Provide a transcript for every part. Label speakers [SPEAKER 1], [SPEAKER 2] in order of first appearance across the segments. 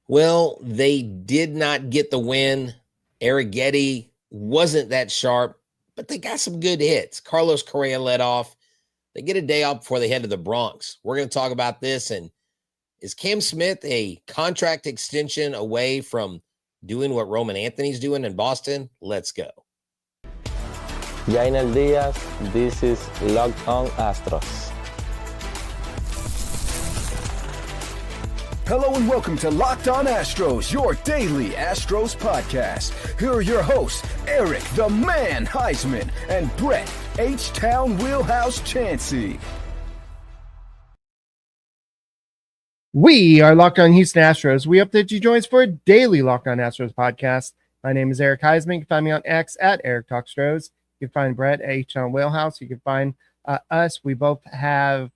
[SPEAKER 1] Well, they did not get the win. Arrighetti wasn't that sharp, but they got some good hits. Carlos Correa led off. They get a day off before they head to the Bronx. We're going to talk about this. And is Cam Smith a contract extension away from doing what Ramon Anthony's doing in Boston? Let's go.
[SPEAKER 2] Jainer Diaz, this is Locked On Astros.
[SPEAKER 3] Hello and welcome to Locked On Astros, your daily Astros podcast. Here are your hosts, Eric the Man Huysman and Brett H-Town Wheelhouse Chancey.
[SPEAKER 4] We are Locked On Houston Astros. We hope that you join us for a daily Locked On Astros podcast. My name is Eric Huysman. You can find me on X at Eric Talks Stros. You can find Brett H-Town Wheelhouse. You can find us. We both have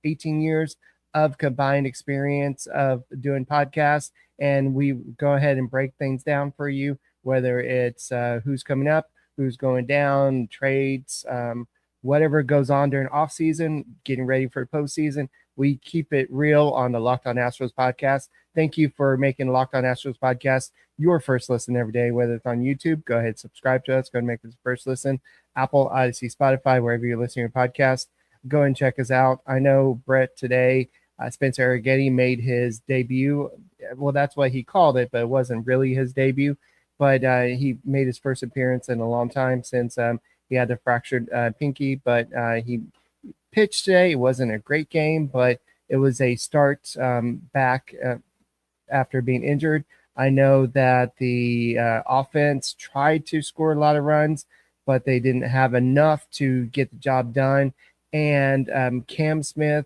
[SPEAKER 4] 18 years of combined experience of doing podcasts, and we go ahead and break things down for you, whether it's who's coming up, who's going down, trades, whatever goes on during off season, getting ready for postseason. We keep it real on the Locked On Astros podcast. Thank you for making Locked On Astros podcast your first listen every day, whether it's on YouTube. Go ahead, subscribe to us. Go ahead and make this first listen. Apple, Odyssey, Spotify, wherever you're listening to your podcast. Go and check us out. I know Brett today, Spencer Arrighetti made his debut. Well, that's what he called it, but it wasn't really his debut. But he made his first appearance in a long time since he had the fractured pinky. But he pitched today. It wasn't a great game, but it was a start back after being injured. I know that the offense tried to score a lot of runs, but they didn't have enough to get the job done. And Cam Smith,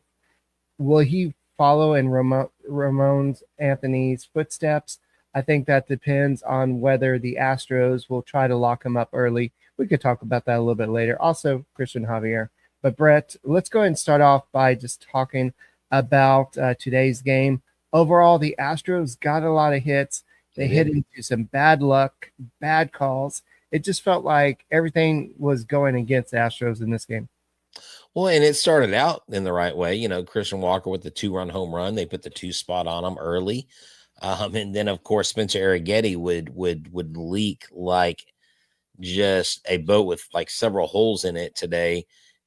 [SPEAKER 4] will he follow in Ramon Anthony's footsteps? I think that depends on whether the Astros will try to lock him up early. We could talk about that a little bit later. Also, Christian Javier. But Brett, let's go ahead and start off by just talking about today's game. Overall, the Astros got a lot of hits. They hit into some bad luck, bad calls. It just felt like everything was going against the Astros in this game.
[SPEAKER 1] Well, and it started out in the right way. Christian Walker with the 2-run home run. They put the 2 spot on him early. And then, of course, Spencer Arrighetti would leak like just a boat with like several holes in it today.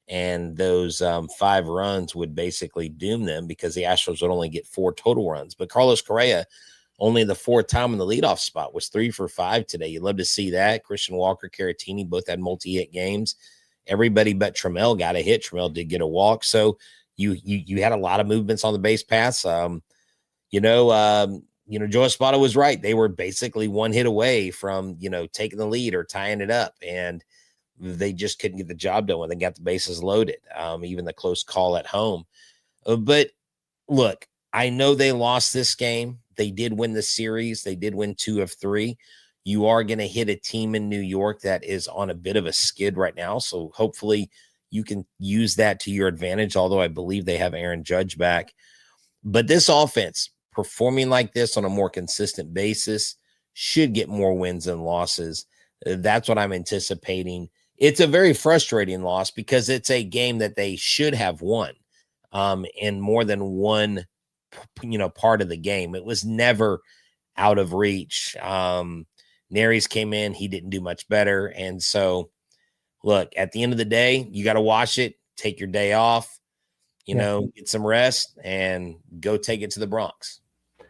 [SPEAKER 1] And those 5 runs would basically doom them because the Astros would only get 4 total runs. But Carlos Correa, only the 4th time in the leadoff spot, was 3 for 5 today. You'd love to see that. Christian Walker, Caratini both had multi-hit games. Everybody but Trammell got a hit. Trammell did get a walk. So you had a lot of movements on the base paths. Joe Espada was right. They were basically 1 hit away from, taking the lead or tying it up. And they just couldn't get the job done when they got the bases loaded, even the close call at home. But look, I know they lost this game. They did win the series. They did win 2 of 3. You are going to hit a team in New York that is on a bit of a skid right now. So hopefully you can use that to your advantage, although I believe they have Aaron Judge back. But this offense performing like this on a more consistent basis should get more wins than losses. That's what I'm anticipating. It's a very frustrating loss because it's a game that they should have won in more than one, part of the game. It was never out of reach. Neris came in. He didn't do much better. And so, look, at the end of the day, you got to watch it, take your day off, get some rest, and go take it to the Bronx.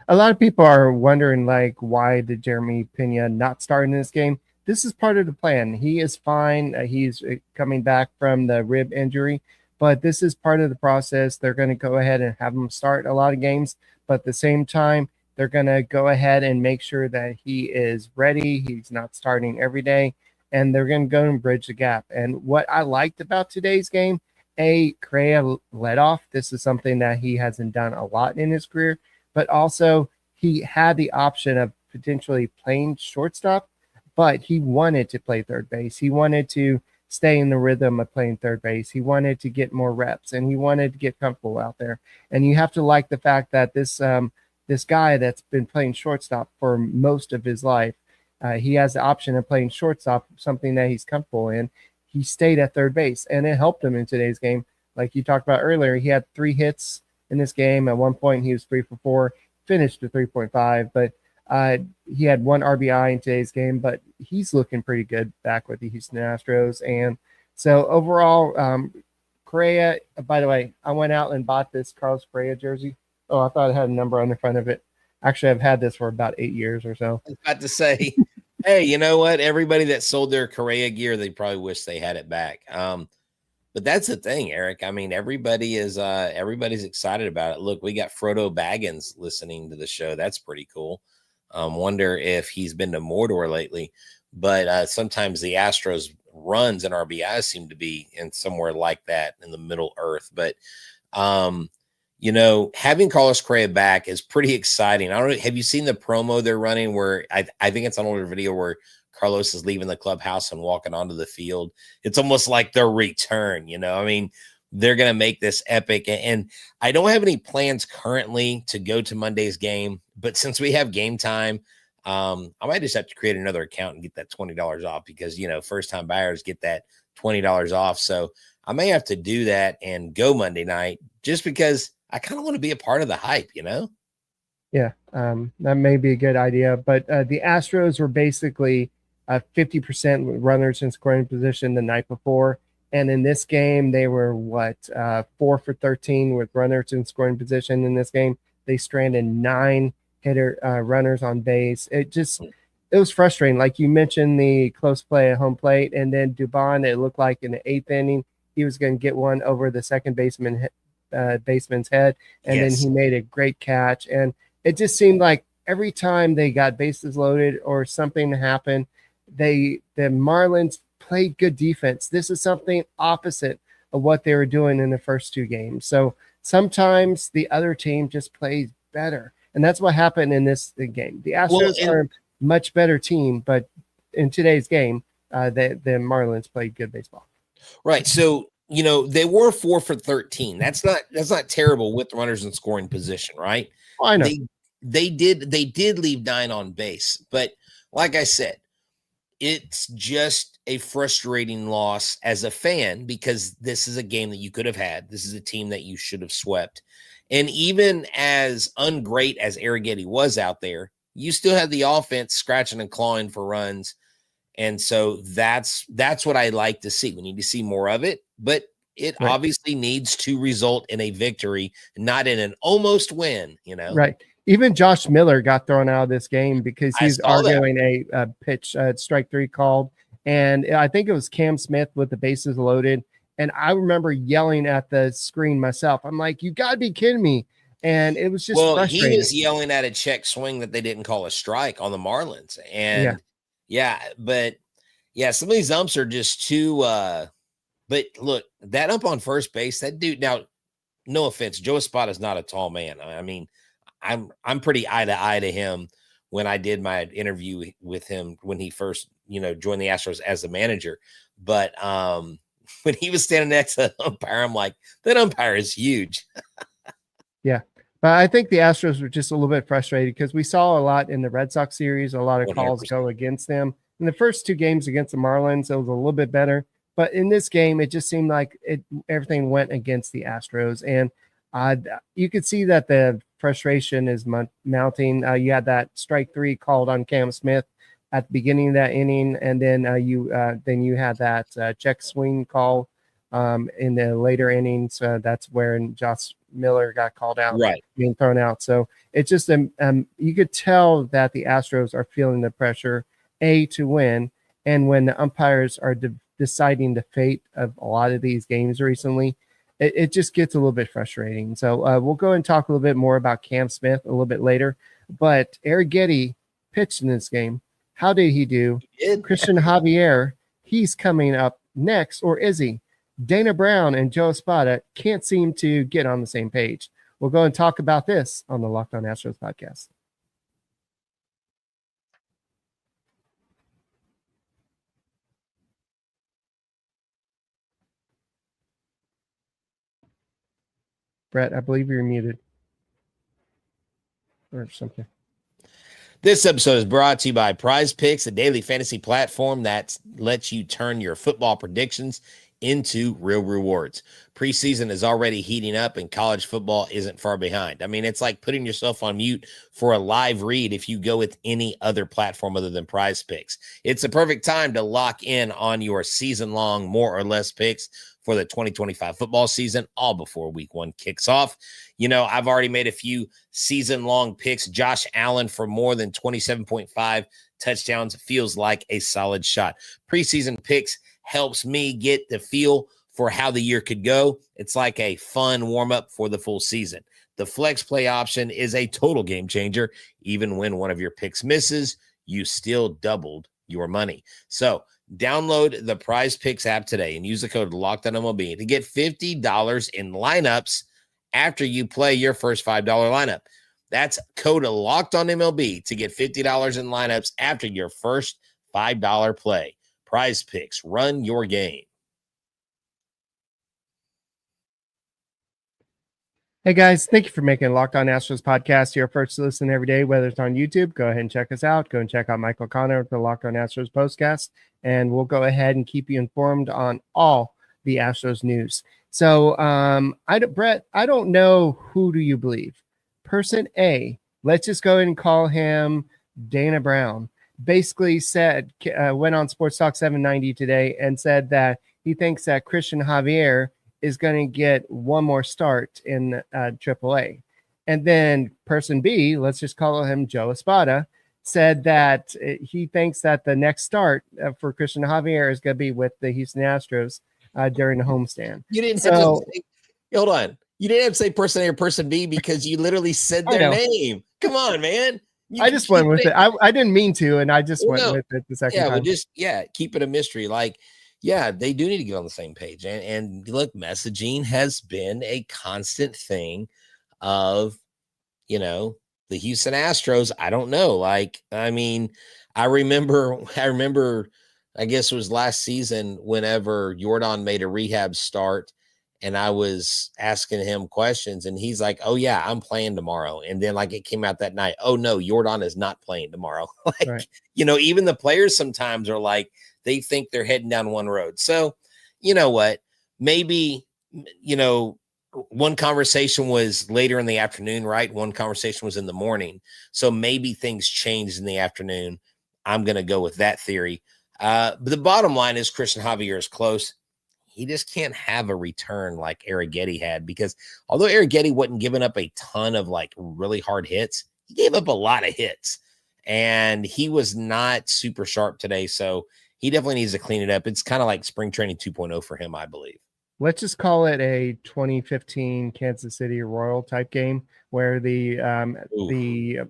[SPEAKER 4] A lot of people are wondering, why did Jeremy Pena not start in this game? This is part of the plan. He is fine. He's coming back from the rib injury, but this is part of the process. They're going to go ahead and have him start a lot of games, but at the same time, they're going to go ahead and make sure that he is ready. He's not starting every day, and they're going to go and bridge the gap. And what I liked about today's game, Correa led off. This is something that he hasn't done a lot in his career, but also he had the option of potentially playing shortstop, but he wanted to play third base. He wanted to stay in the rhythm of playing third base. He wanted to get more reps, and he wanted to get comfortable out there. And you have to like the fact that this guy that's been playing shortstop for most of his life, he has the option of playing shortstop, something that he's comfortable in. He stayed at third base, and it helped him in today's game. Like you talked about earlier, he had 3 hits in this game. At one point, he was 3 for 4. finished to 3.5, but he had 1 RBI in today's game, but he's looking pretty good back with the Houston Astros. And so overall, Correa, by the way, I went out and bought this Carlos Correa jersey. Oh, I thought it had a number on the front of it. Actually, I've had this for about 8 years or so.
[SPEAKER 1] I was about to say, hey, you know what? Everybody that sold their Correa gear, they probably wish they had it back. But that's the thing, Eric. I mean, everybody's excited about it. Look, we got Frodo Baggins listening to the show. That's pretty cool. Wonder if he's been to Mordor lately. But sometimes the Astros runs and RBIs seem to be in somewhere like that in the Middle Earth. But having Carlos Correa back is pretty exciting. I don't know. Have you seen the promo they're running where I think it's an older video where Carlos is leaving the clubhouse and walking onto the field? It's almost like their return, I mean, they're going to make this epic. And I don't have any plans currently to go to Monday's game, but since we have game time, I might just have to create another account and get that $20 off because, first time buyers get that $20 off. So I may have to do that and go Monday night just because I kind of want to be a part of the hype,
[SPEAKER 4] Yeah, that may be a good idea. But the Astros were basically 50% with runners in scoring position the night before. And in this game, they were 4 for 13 with runners in scoring position in this game. They stranded 9 runners on base. It was frustrating. Like you mentioned, the close play at home plate, and then Dubon, it looked like in the 8th inning, he was going to get one over the second baseman's head. And then he made a great catch. And it just seemed like every time they got bases loaded or something happened, the Marlins played good defense. This is something opposite of what they were doing in the first 2 games. So sometimes the other team just plays better. And that's what happened in this game. The Astros are a much better team, but in today's game, the Marlins played good baseball.
[SPEAKER 1] Right. So, they were 4 for 13. That's not terrible with runners in scoring position, right?
[SPEAKER 4] Oh, I know.
[SPEAKER 1] They did leave 9 on base, but like I said, it's just a frustrating loss as a fan because this is a game that you could have had. This is a team that you should have swept. And even as ungreat as Arrighetti was out there, you still had the offense scratching and clawing for runs. And so that's what I like to see. We need to see more of it, but it obviously needs to result in a victory, not in an almost win,
[SPEAKER 4] Right. Even Josh Miller got thrown out of this game because he's arguing a pitch strike 3 called. And I think it was Cam Smith with the bases loaded. And I remember yelling at the screen myself. I'm like, you got to be kidding me. And it was just frustrating.
[SPEAKER 1] He was yelling at a check swing that they didn't call a strike on the Marlins. And some of these umps are just too but look, that ump on first base, that dude, now, no offense, Joe Espada is not a tall man. I mean, I'm pretty eye to eye to him when I did my interview with him when he first, joined the Astros as a manager. But when he was standing next to the umpire, I'm like, that umpire is huge.
[SPEAKER 4] Yeah. But I think the Astros were just a little bit frustrated because we saw a lot in the Red Sox series, a lot of 100%. Calls go against them. In the first 2 games against the Marlins, it was a little bit better. But in this game, it just seemed like everything went against the Astros. And you could see that the frustration is mounting. You had that strike 3 called on Cam Smith at the beginning of that inning, and then you had that check swing call in the later innings. That's where Josh Miller got called out, being thrown out. So it's just you could tell that the Astros are feeling the pressure to win, and when the umpires are deciding the fate of a lot of these games recently, it just gets a little bit frustrating. So we'll go and talk a little bit more about Cam Smith a little bit later. But Arrighetti pitched in this game. How did he do? Christian Javier, he's coming up next, or is he? Dana Brown and Joe Espada can't seem to get on the same page. We'll go and talk about this on the Locked On Astros podcast. Brett, I believe you're muted or something.
[SPEAKER 1] This episode is brought to you by Prize Picks, a daily fantasy platform that lets you turn your football predictions into real rewards. Preseason is already heating up and college football isn't far behind. I mean, it's like putting yourself on mute for a live read if you go with any other platform other than Prize Picks. It's a perfect time to lock in on your season-long more or less picks for the 2025 football season, all before week 1 kicks off. You know, I've already made a few season-long picks. Josh Allen for more than 27.5 touchdowns feels like a solid shot. Preseason picks helps me get the feel for how the year could go. It's like a fun warm-up for the full season. The flex play option is a total game changer. Even when one of your picks misses, you still doubled your money. So download the Prize Picks app today and use the code LOCKEDONMLB to get $50 in lineups after you play your first $5 lineup. That's code LOCKEDONMLB to get $50 in lineups after your first $5 play. Prize Picks, run your game.
[SPEAKER 4] Hey guys, thank you for making Locked On Astros podcast your first listen every day, whether it's on YouTube. Go ahead and check us out. Go and check out Michael Connor with the Locked On Astros podcast, and we'll go ahead and keep you informed on all the Astros news. So, Brett, I don't know, who do you believe? Person A, let's just go ahead and call him Dana Brown. Basically said, went on Sports Talk 790 today and said that he thinks that Christian Javier is going to get one more start in AAA. And then person B, let's just call him Joe Espada, said that he thinks that the next start for Christian Javier is going to be with the Houston Astros during the homestand.
[SPEAKER 1] You didn't have to say, hold on. You didn't have to say person A or person B because you literally said their name. Come on, man.
[SPEAKER 4] I just went with it. I didn't mean to, and I just went with it the second time.
[SPEAKER 1] Keep it a mystery. Like, yeah, they do need to get on the same page. And look, messaging has been a constant thing of, you know, the Houston Astros. I don't know. Like, I mean, I remember, I guess it was last season whenever Jordan made a rehab start and I was asking him questions and he's like, oh yeah, I'm playing tomorrow. And then like it came out that night, oh no, Jordan is not playing tomorrow. Like, right. You know, even the players sometimes are like, they think they're heading down one road. So, you know what, maybe, you know, one conversation was later in the afternoon, right? One conversation was in the morning. So maybe things changed in the afternoon. I'm going to go with that theory. But the bottom line is Christian Javier is close. He just can't have a return like Arrighetti had, because although Arrighetti wasn't giving up a ton of like really hard hits, he gave up a lot of hits and he was not super sharp today. So he definitely needs to clean it up. It's kind of like spring training 2.0 for him, I believe.
[SPEAKER 4] Let's just call it a 2015 Kansas City Royal type game where the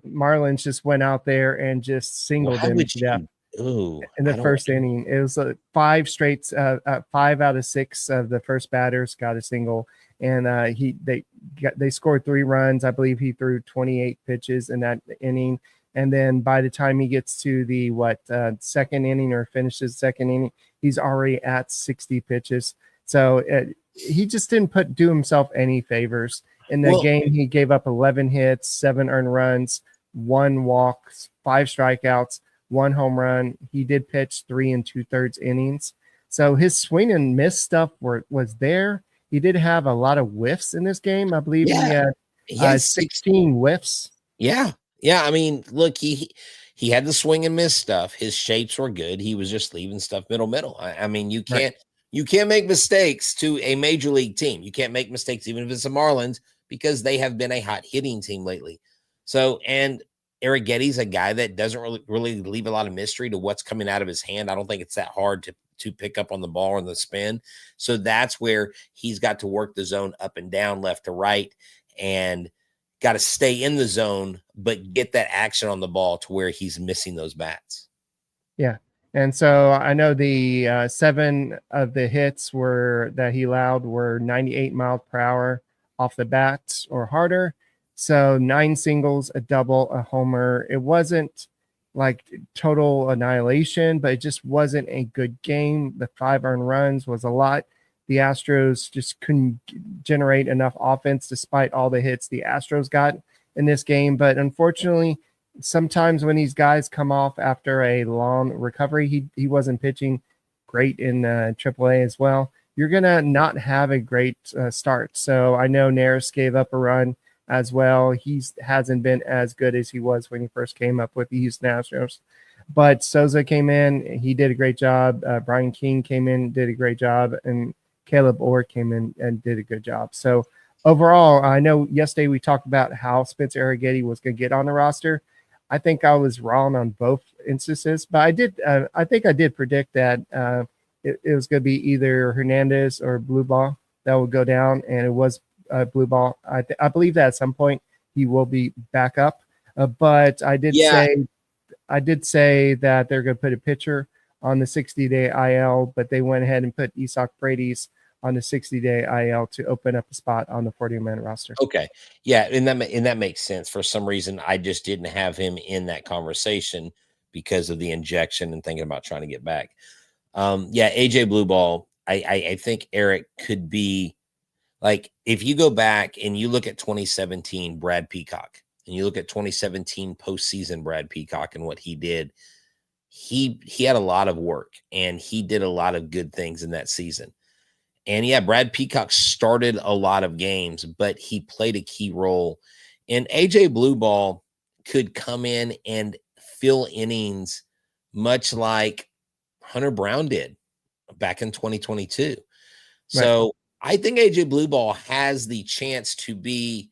[SPEAKER 4] Marlins just went out there and just singled him to death. In the first inning, it was 5 out of 6 of the first batters got a single, and they scored 3 runs. I believe he threw 28 pitches in that inning, and then by the time he gets to the second inning or finishes second inning, he's already at 60 pitches. So he just didn't do himself any favors in the game. He gave up 11 hits, 7 earned runs, 1 walk, 5 strikeouts, 1 home run. He did pitch 3 2/3 innings. So his swing and miss stuff was there. He did have a lot of whiffs in this game. I believe he had 16 whiffs. Yeah.
[SPEAKER 1] I mean, look, he had the swing and miss stuff. His shapes were good. He was just leaving stuff middle. I mean, you can't make mistakes to a major league team. You can't make mistakes even if it's the Marlins, because they have been a hot hitting team lately. So, and Arrighetti's a guy that doesn't really leave a lot of mystery to what's coming out of his hand. I don't think it's that hard to pick up on the ball or the spin. So that's where he's got to work the zone up and down, left to right, and got to stay in the zone, but get that action on the ball to where he's missing those bats.
[SPEAKER 4] Yeah. And so I know the 7 of the hits that he allowed were 98 miles per hour off the bat or harder. So 9 singles, a double, a homer. It wasn't like total annihilation, but it just wasn't a good game. The 5 earned runs was a lot. The Astros just couldn't generate enough offense despite all the hits the Astros got in this game. But unfortunately, sometimes when these guys come off after a long recovery, he wasn't pitching great in AAA as well. you're going to not have a great start. So I know Neris gave up a run as well. He hasn't been as good as he was when he first came up with the Houston Astros. But Souza came in, he did a great job. Brian King came in, did a great job, and Caleb Orr came in and did a good job. So overall, I know yesterday we talked about how Spencer Arrighetti was going to get on the roster. I think I was wrong on both instances, but I think I did predict that it was going to be either Hernandez or Blue Ball that would go down, and it was Blue Ball. I believe that at some point he will be back up, but I did say that they're going to put a pitcher on the 60-day IL, but they went ahead and put Isak Paredes on the 60-day IL to open up a spot on the 40-man roster.
[SPEAKER 1] Okay. Yeah, and that makes sense. For some reason, I just didn't have him in that conversation because of the injection and thinking about trying to get back. AJ Blue Ball, I think Eric could be like, if you go back and you look at 2017 Brad Peacock, and you look at 2017 postseason Brad Peacock and what he did, he had a lot of work and he did a lot of good things in that season. And yeah, Brad Peacock started a lot of games, but he played a key role. And AJ Blue Ball could come in and fill innings much like Hunter Brown did back in 2022. Right. So I think AJ Blue Ball has the chance to be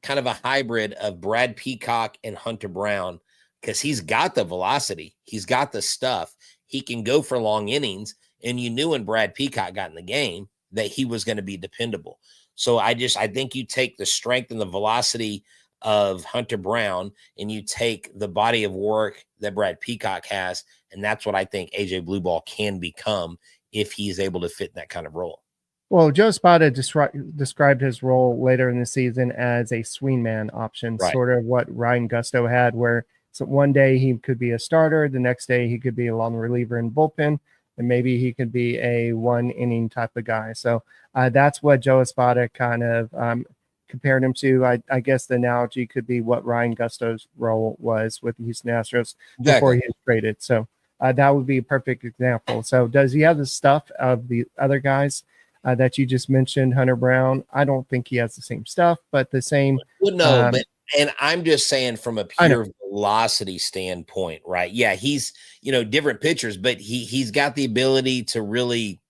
[SPEAKER 1] kind of a hybrid of Brad Peacock and Hunter Brown, because he's got the velocity. He's got the stuff. He can go for long innings. And you knew when Brad Peacock got in the game that he was going to be dependable. So I think you take the strength and the velocity of Hunter Brown and you take the body of work that Brad Peacock has. And that's what I think AJ Blue Ball can become if he's able to fit in that kind of role.
[SPEAKER 4] Well, Joe Espada described his role later in the season as a swingman option, right. Sort of what Ryan Gusto had, where one day he could be a starter, the next day he could be a long reliever in bullpen, and maybe he could be a one-inning type of guy. So that's what Joe Espada kind of compared him to. I guess the analogy could be what Ryan Gusto's role was with the Houston Astros before he was traded. So that would be a perfect example. So does he have the stuff of the other guys that you just mentioned, Hunter Brown? I don't think he has the same stuff, but the same.
[SPEAKER 1] Well, no, and I'm just saying from a pure velocity standpoint, right? Yeah, he's, different pitchers, but he's got the ability to really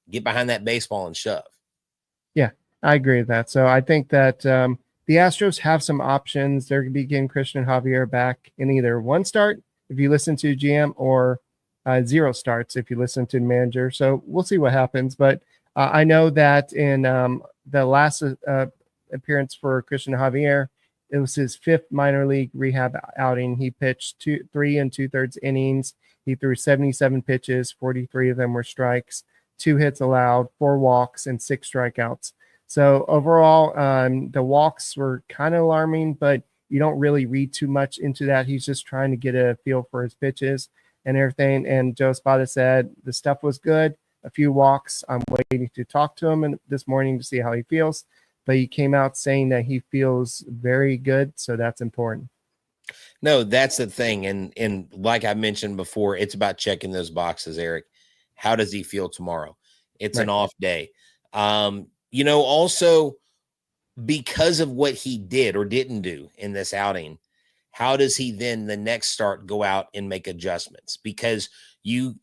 [SPEAKER 1] get behind that baseball and shove.
[SPEAKER 4] Yeah, I agree with that. So I think that the Astros have some options. They're going to be getting Christian Javier back in either one start, if you listen to GM, or 0 starts, if you listen to the manager. So we'll see what happens, but I know that in the last appearance for Christian Javier, it was his 5th minor league rehab outing. He pitched 3 2/3 innings. He threw 77 pitches, 43 of them were strikes, 2 hits allowed, 4 walks, and 6 strikeouts. So overall, the walks were kind of alarming, but you don't really read too much into that. He's just trying to get a feel for his pitches and everything. And Joe Espada said the stuff was good. A few walks. I'm waiting to talk to him this morning to see how he feels, but he came out saying that he feels very good. So that's important.
[SPEAKER 1] No, that's the thing. And like I mentioned before, it's about checking those boxes, Eric. How does he feel tomorrow? It's an off day. Also because of what he did or didn't do in this outing, how does he then the next start go out and make adjustments? Because you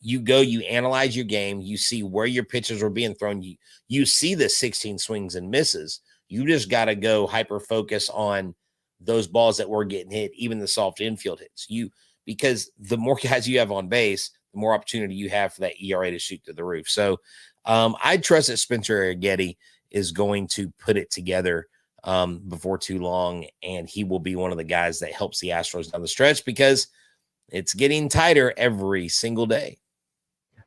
[SPEAKER 1] analyze your game, you see where your pitches are being thrown, you see the 16 swings and misses. You just got to go hyper focus on those balls that were getting hit, even the soft infield hits. Because the more guys you have on base, the more opportunity you have for that ERA to shoot to the roof. So I trust that Spencer Arrighetti is going to put it together before too long, and he will be one of the guys that helps the Astros down the stretch, because it's getting tighter every single day.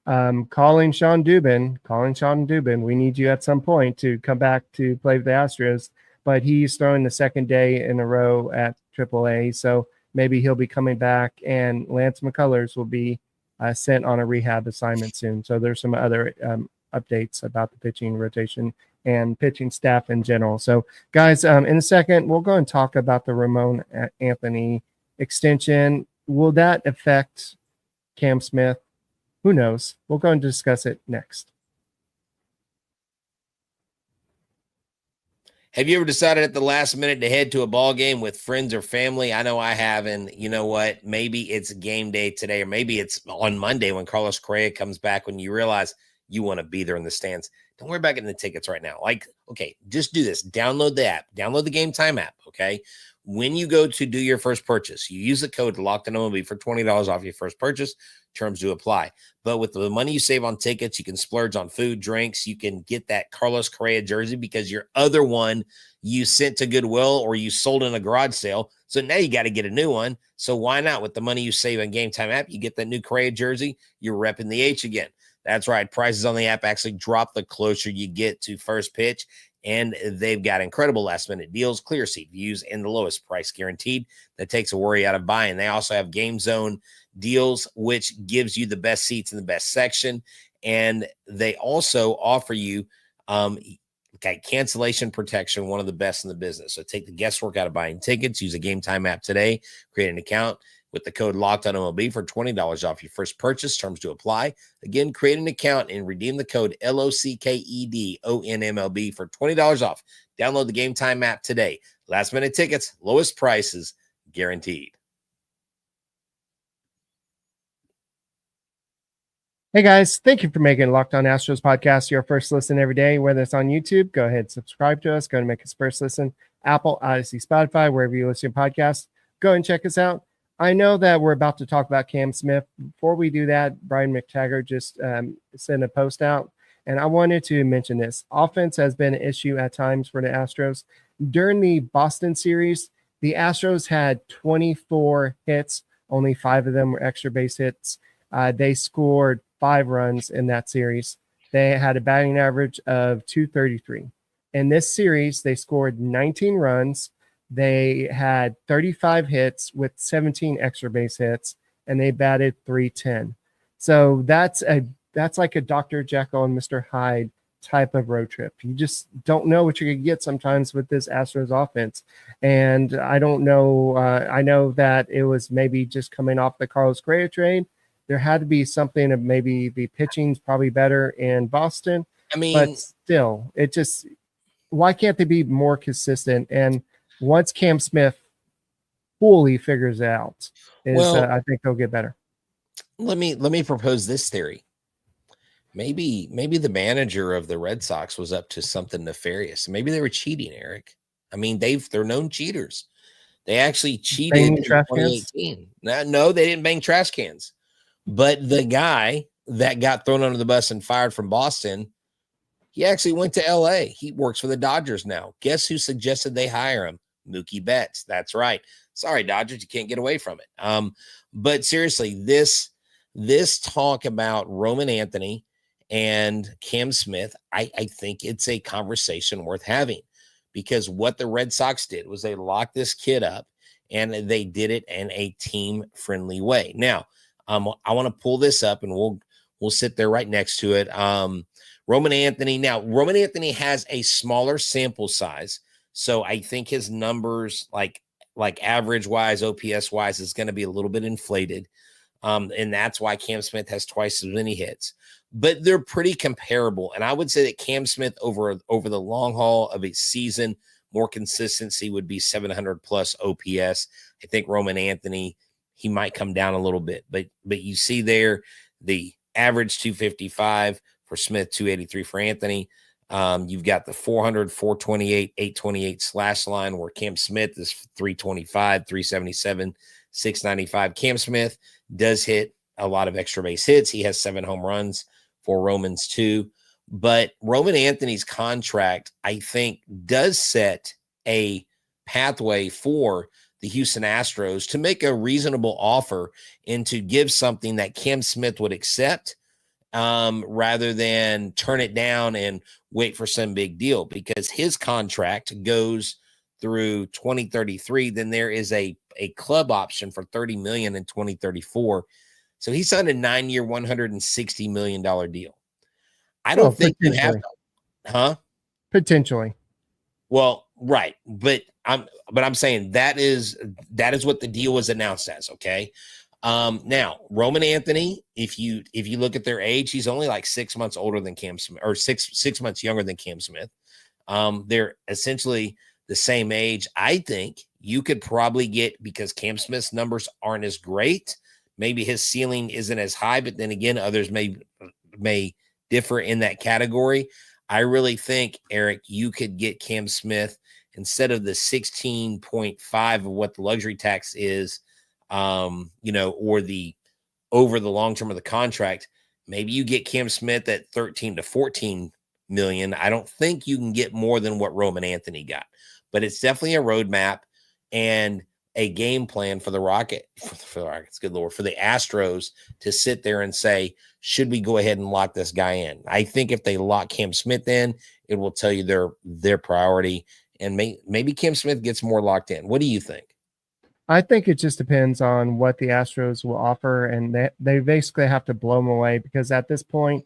[SPEAKER 4] Calling Sean Dubin. We need you at some point to come back to play with the Astros, but he's throwing the 2nd day in a row at AAA. So maybe he'll be coming back, and Lance McCullers will be sent on a rehab assignment soon. So there's some other updates about the pitching rotation and pitching staff in general. So guys, in a second, we'll go and talk about the Ramon Anthony extension. Will that affect Cam Smith? Who knows? We'll go and discuss it next.
[SPEAKER 1] Have you ever decided at the last minute to head to a ball game with friends or family? I know I have, and you know what? Maybe it's game day today, or maybe it's on Monday when Carlos Correa comes back, when you realize you want to be there in the stands. Don't worry about getting the tickets right now. Like, okay, just do this. Download the app. Download the Game Time app, okay? When you go to do your first purchase, you use the code Locked On MLB for $20 off your first purchase. Terms do apply. But with the money you save on tickets, you can splurge on food, drinks. You can get that Carlos Correa jersey because your other one you sent to Goodwill or you sold in a garage sale. So now you got to get a new one. So why not? With the money you save on Game Time app, you get that new Correa jersey. You're repping the H again. That's right. Prices on the app actually drop the closer you get to first pitch. And they've got incredible last-minute deals, clear seat views, and the lowest price guaranteed. That takes a worry out of buying. They also have Game Zone deals, which gives you the best seats in the best section. And they also offer you cancellation protection, one of the best in the business. So take the guesswork out of buying tickets. Use a Game Time app today. Create an account with the code Locked On MLB for $20 off your first purchase. Terms to apply. Again, create an account and redeem the code LOCKEDONMLB for $20 off. Download the Game Time app today. Last minute tickets, lowest prices guaranteed.
[SPEAKER 4] Hey guys, thank you for making Locked On Astros podcast your first listen every day. Whether it's on YouTube, go ahead and subscribe to us. Go and make us first listen. Apple, Odyssey, Spotify, wherever you listen to podcasts, go and check us out. I know that we're about to talk about Cam Smith. Before we do that, Brian McTaggart just sent a post out, and I wanted to mention this. Offense has been an issue at times for the Astros. During the Boston series, the Astros had 24 hits. Only 5 of them were extra base hits. They scored 5 runs in that series. They had a batting average of .233. In this series, they scored 19 runs. They had 35 hits with 17 extra base hits, and they batted .310. So that's like a Dr. Jekyll and Mr. Hyde type of road trip. You just don't know what you're going to get sometimes with this Astros offense. And I don't know. I know that it was maybe just coming off the Carlos Correa trade. There had to be something of maybe the pitching's probably better in Boston.
[SPEAKER 1] I mean,
[SPEAKER 4] but still, why can't they be more consistent? And once Cam Smith fully figures it out, I think they'll get better.
[SPEAKER 1] Let me propose this theory. Maybe the manager of the Red Sox was up to something nefarious. Maybe they were cheating, Eric. I mean, they're known cheaters. They actually cheated in 2018. No, they didn't bang trash cans. But the guy that got thrown under the bus and fired from Boston, he actually went to LA. He works for the Dodgers now. Guess who suggested they hire him? Mookie Betts. That's right. Sorry, Dodgers, you can't get away from it. But seriously, this talk about Ramon Anthony and Cam Smith, I think it's a conversation worth having, because what the Red Sox did was they locked this kid up, and they did it in a team-friendly way. Now, I want to pull this up, and we'll sit there right next to it. Ramon Anthony. Now, Ramon Anthony has a smaller sample size, so I think his numbers, like average wise, OPS wise, is going to be a little bit inflated, and that's why Cam Smith has twice as many hits. But they're pretty comparable, and I would say that Cam Smith over the long haul of a season, more consistency would be 700 plus OPS. I think Ramon Anthony, he might come down a little bit, but you see there the average 255 for Smith, 283 for Anthony. You've got the 400, 428, 828 slash line, where Cam Smith is 325, 377, 695. Cam Smith does hit a lot of extra base hits. He has 7 home runs for Roman's 2. But Ramon Anthony's contract, I think, does set a pathway for the Houston Astros to make a reasonable offer and to give something that Cam Smith would accept, rather than turn it down and wait for some big deal, because his contract goes through 2033. Then there is a club option for $30 million in 2034. So he signed a 9-year, $160 million deal. I don't think you have to,
[SPEAKER 4] Potentially.
[SPEAKER 1] Well, right. But I'm saying that is what the deal was announced as. Okay. Now, Ramon Anthony, if you look at their age, he's only like 6 months older than Cam Smith, or six months younger than Cam Smith. They're essentially the same age. I think you could probably get, because Cam Smith's numbers aren't as great, maybe his ceiling isn't as high, but then again, others may differ in that category. I really think, Eric, you could get Cam Smith instead of the 16.5 of what the luxury tax is, or the over the long term of the contract. Maybe you get Cam Smith at 13 to 14 million. I don't think you can get more than what Ramon Anthony got, but it's definitely a roadmap and a game plan for the Rockets, good Lord, for the Astros to sit there and say, should we go ahead and lock this guy in? I think if they lock Cam Smith in, it will tell you their priority, and maybe Cam Smith gets more locked in. What do you think?
[SPEAKER 4] I think it just depends on what the Astros will offer, and they basically have to blow him away, because at this point,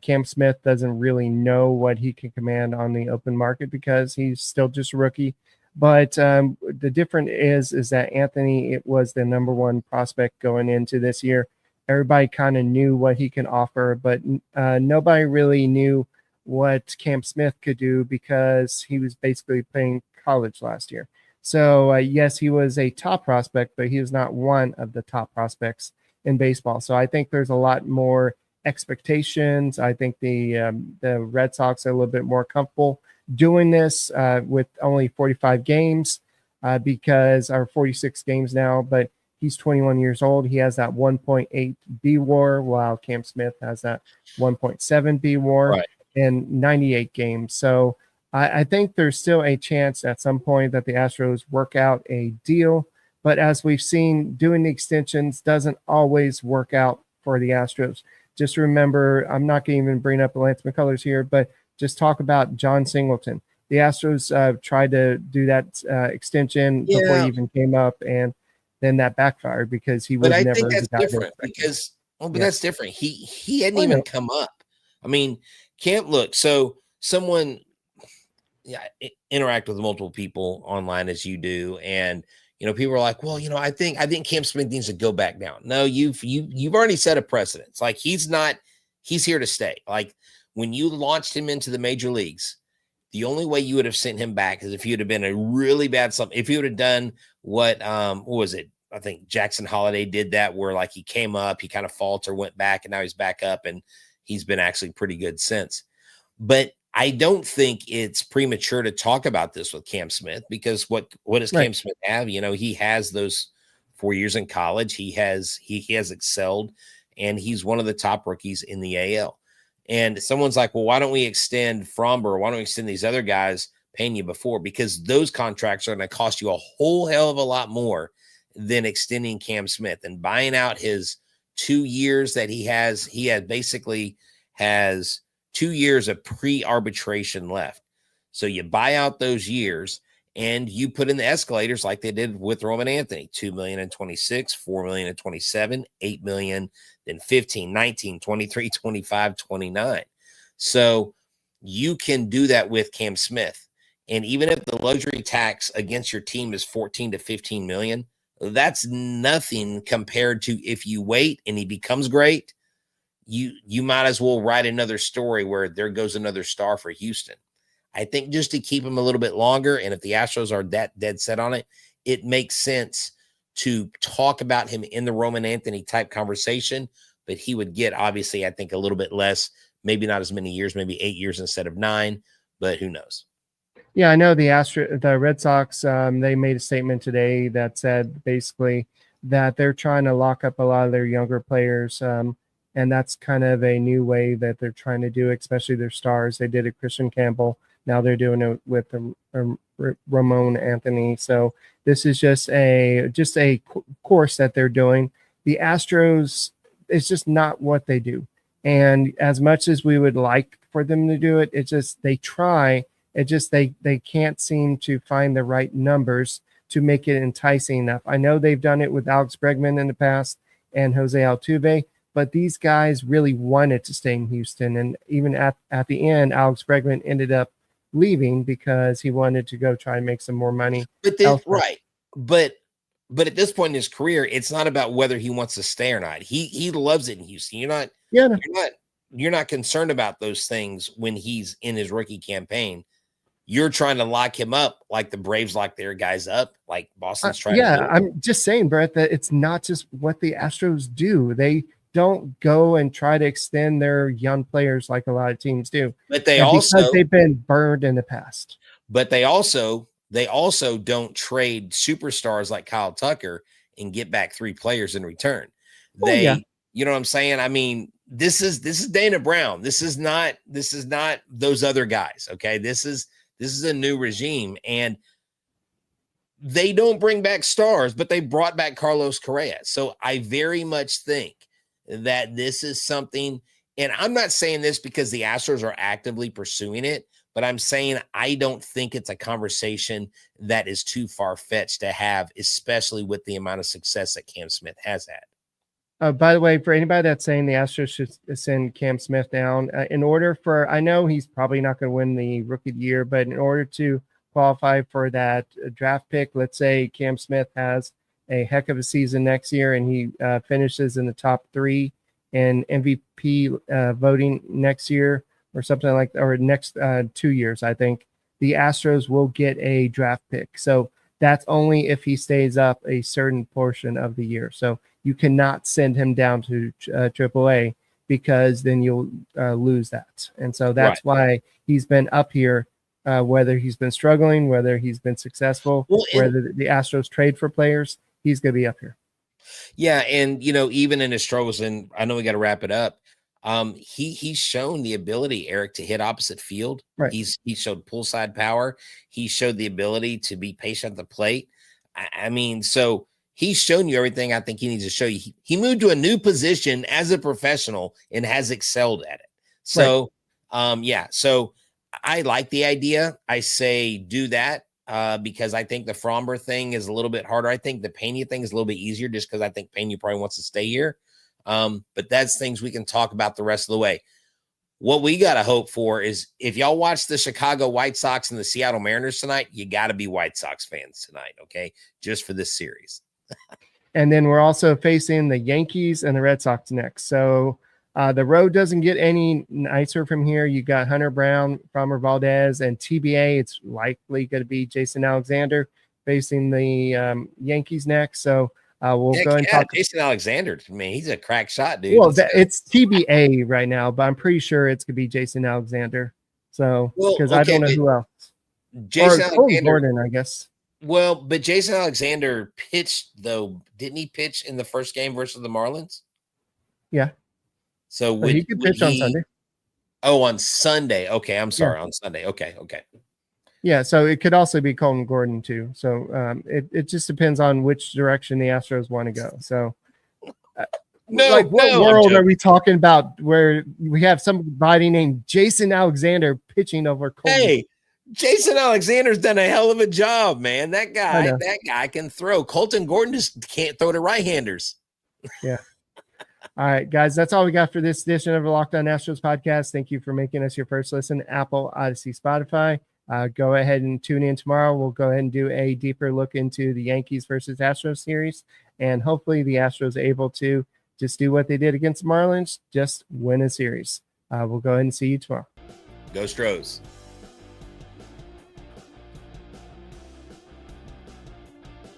[SPEAKER 4] Cam Smith doesn't really know what he can command on the open market because he's still just a rookie. But the difference is that Anthony, it was the number one prospect going into this year. Everybody kind of knew what he can offer, but nobody really knew what Cam Smith could do because he was basically playing college last year. So, yes, he was a top prospect, but he was not one of the top prospects in baseball. So I think there's a lot more expectations. I think the Red Sox are a little bit more comfortable doing this with only 45 games because our 46 games now, but he's 21 years old. He has that 1.8 B WAR, while Cam Smith has that 1.7 B WAR in 98 games. So I think there's still a chance at some point that the Astros work out a deal. But as we've seen, doing the extensions doesn't always work out for the Astros. Just remember, I'm not going to even bring up Lance McCullers here, but just talk about John Singleton. The Astros tried to do that extension before he even came up, and then that backfired because he was never.
[SPEAKER 1] But I think that's different because, that's different. He hadn't even come up. I mean, so someone interact with multiple people online as you do, and people are like, well, I think Cam Smith needs to go back down. No, you've already set a precedent. Like he's here to stay. Like when you launched him into the major leagues, the only way you would have sent him back is if you'd have been a really bad something. If you would have done what was it? I think Jackson Holiday did that, where like he came up, he kind of faltered, went back, and now he's back up, and he's been actually pretty good since. But I don't think it's premature to talk about this with Cam Smith, because what does Cam Smith have? He has those 4 years in college. He has excelled, and he's one of the top rookies in the AL. And someone's like, well, why don't we extend Fromber? Why don't we extend these other guys paying you before? Because those contracts are going to cost you a whole hell of a lot more than extending Cam Smith and buying out his 2 years that he has. He basically has 2 years of pre-arbitration left. So you buy out those years and you put in the escalators like they did with Ramon Anthony, $2 million in 26, $4 million in 27, $8 million, then 15, 19, 23, 25, 29. So you can do that with Cam Smith. And even if the luxury tax against your team is 14 to 15 million, that's nothing compared to if you wait and he becomes great. You might as well write another story where there goes another star for Houston. I think just to keep him a little bit longer, and if the Astros are that dead set on it, it makes sense to talk about him in the Ramon Anthony type conversation, but he would get, obviously, I think a little bit less, maybe not as many years, maybe 8 years instead of 9, but who knows?
[SPEAKER 4] Yeah, I know the Red Sox, they made a statement today that said basically that they're trying to lock up a lot of their younger players. And that's kind of a new way that they're trying to do, especially their stars. They did it Christian Campbell. Now they're doing it with Ramon Anthony. So this is just a course that they're doing. The Astros, it's just not what they do. And as much as we would like for them to do it, it's just they try. It just they can't seem to find the right numbers to make it enticing enough. I know they've done it with Alex Bregman in the past and Jose Altuve, but these guys really wanted to stay in Houston. And even at the end, Alex Bregman ended up leaving because he wanted to go try and make some more money.
[SPEAKER 1] But then, right. But at this point in his career, it's not about whether he wants to stay or not. He loves it in Houston. You're not concerned about those things when he's in his rookie campaign. you're trying to lock him up like the Braves lock their guys up, like Boston's trying to do.
[SPEAKER 4] I'm just saying, Brett, that it's not just what the Astros do. They don't go and try to extend their young players like a lot of teams do.
[SPEAKER 1] But they
[SPEAKER 4] because they've been burned in the past.
[SPEAKER 1] But they also don't trade superstars like Kyle Tucker and get back 3 players in return. You know what I'm saying? I mean, this is Dana Brown. This is not those other guys. Okay. This is a new regime, and they don't bring back stars, but they brought back Carlos Correa. So I very much think that this is something, and I'm not saying this because the Astros are actively pursuing it, but I'm saying I don't think it's a conversation that is too far-fetched to have, especially with the amount of success that Cam Smith has had.
[SPEAKER 4] By the way, for anybody that's saying the Astros should send Cam Smith down, in order for, I know he's probably not going to win the Rookie of the Year, but in order to qualify for that draft pick, let's say Cam Smith has a heck of a season next year and he finishes in the top 3 in MVP voting next year or something like that, or next 2 years, I think the Astros will get a draft pick. So that's only if he stays up a certain portion of the year. So you cannot send him down to AAA because then you'll lose that. And so that's why he's been up here, whether he's been struggling, whether he's been successful, whether the Astros trade for players, he's going to be up here.
[SPEAKER 1] Yeah. And, even in his struggles, and I know we got to wrap it up. He's shown the ability, Eric, to hit opposite field.
[SPEAKER 4] Right.
[SPEAKER 1] He showed pull side power. He showed the ability to be patient at the plate. I mean, so he's shown you everything I think he needs to show you. He moved to a new position as a professional and has excelled at it. So, so I like the idea. I say do that because I think the Fromber thing is a little bit harder. I think the Pena thing is a little bit easier just because I think Pena probably wants to stay here. But that's things we can talk about the rest of the way. What we got to hope for is if y'all watch the Chicago White Sox and the Seattle Mariners tonight, you got to be White Sox fans tonight, okay? Just for this series.
[SPEAKER 4] And then we're also facing the Yankees and the Red Sox next. So the road doesn't get any nicer from here. You got Hunter Brown, Framber Valdez, and TBA. It's likely going to be Jason Alexander facing the Yankees next. So we'll go and talk.
[SPEAKER 1] Jason Alexander, I mean, he's a crack shot, dude.
[SPEAKER 4] Well, it's TBA right now, but I'm pretty sure it's going to be Jason Alexander. So because I don't know who else.
[SPEAKER 1] Jason Alexander,
[SPEAKER 4] Gordon, I guess.
[SPEAKER 1] Well, but Jason Alexander pitched, though. Didn't he pitch in the first game versus the Marlins?
[SPEAKER 4] Yeah.
[SPEAKER 1] So
[SPEAKER 4] he could pitch on Sunday.
[SPEAKER 1] Oh, on Sunday. Okay, I'm sorry. Yeah. On Sunday. Okay.
[SPEAKER 4] Yeah, so it could also be Colton Gordon too. So it just depends on which direction the Astros want to go. So what world are we talking about where we have somebody named Jason Alexander pitching over Colton?
[SPEAKER 1] Hey, Jason Alexander's done a hell of a job, man. That guy can throw. Colton Gordon just can't throw to right-handers.
[SPEAKER 4] Yeah. All right, guys, that's all we got for this edition of the Locked On Astros podcast. Thank you for making us your first listen. Apple, Odyssey, Spotify. Go ahead and tune in tomorrow. We'll go ahead and do a deeper look into the Yankees versus Astros series. And hopefully the Astros are able to just do what they did against the Marlins, just win a series. We'll go ahead and see you tomorrow.
[SPEAKER 1] Go Stros.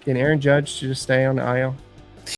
[SPEAKER 4] Can Aaron Judge just stay on the IL?